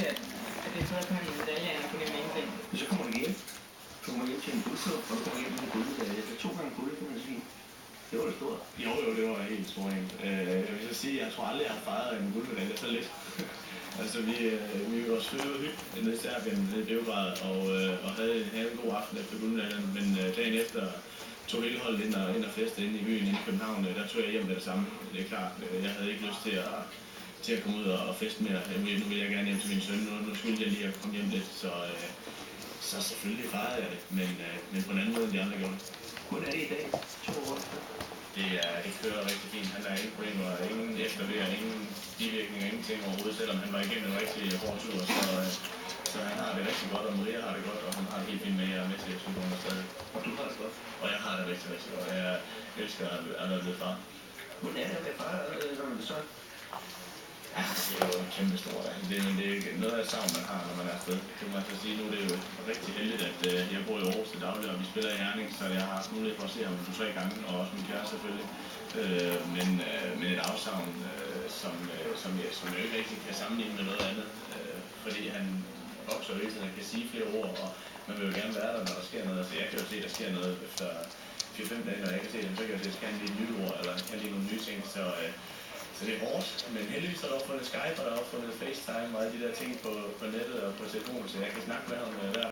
til, at det er så kan man en medalje, eller fornemme ingenting. Men så kommer du hjem. Du kommer hjem til en guldsup, og du kommer hjem med en guldmedalje. Det er 2 gange guld, det er fint. Det var da stort. Jo, det var helt stort. Jeg vil så sige, jeg tror aldrig, jeg har fejret en guldmedalje så lidt. Altså, vi var søde nede i Serbien, nede i Beograd, og havde en god aften efter guldmedaljen, men dagen efter tog hele holdet ind og feste inde i byen inde i København. Der tog jeg hjem med det samme. Det er klart, jeg havde ikke lyst til at komme ud og feste mere. Nu vil jeg gerne hjem til min søn. Nu skulle jeg lige at komme hjem lidt, så selvfølgelig fejrede jeg det, men på en anden måde end de andre gjorde det. Hvordan er det i dag? 2 år efter? Det kører rigtig fint. Han har ingen problemer, ingen eftervirkninger, ingen bivirkninger, ingenting overhovedet, selvom han var igennem en rigtig hård tur. Så han har det rigtig godt, og Maria har det godt, og han har det helt fint med, at jeg er med til at slutte stadig. Og du har det godt? Og jeg har det rigtig, rigtig godt. Jeg elsker at være blevet far. Hvordan er det at være far, når man er sådan? Ja, det er jo kæmpe stort. Det er noget af savn, man har, når man er afsted. Det må man så sige. Nu er det jo rigtig heldigt, at jeg bor i Aarhus til daglig, og vi spiller i Herning, så jeg har haft mulighed for at se ham 2-3 gange, og også min kæreste selvfølgelig. Men et afsavn, som jeg ikke rigtig kan sammenligne med noget andet, fordi han vokser jo ikke, han kan sige flere ord, og man vil jo gerne være der, når der sker noget. Altså, jeg kan jo se, at der sker noget efter 4-5 dage, når jeg kan se dem, så kan jeg se, at jeg skal lige et nyt ord, eller kan lige nogle nye ting, så det er hårdt, men heldigvis har der opfundet Skype, og der er opfundet FaceTime og alle de der ting på nettet og på telefonen, så jeg kan snakke med ham hver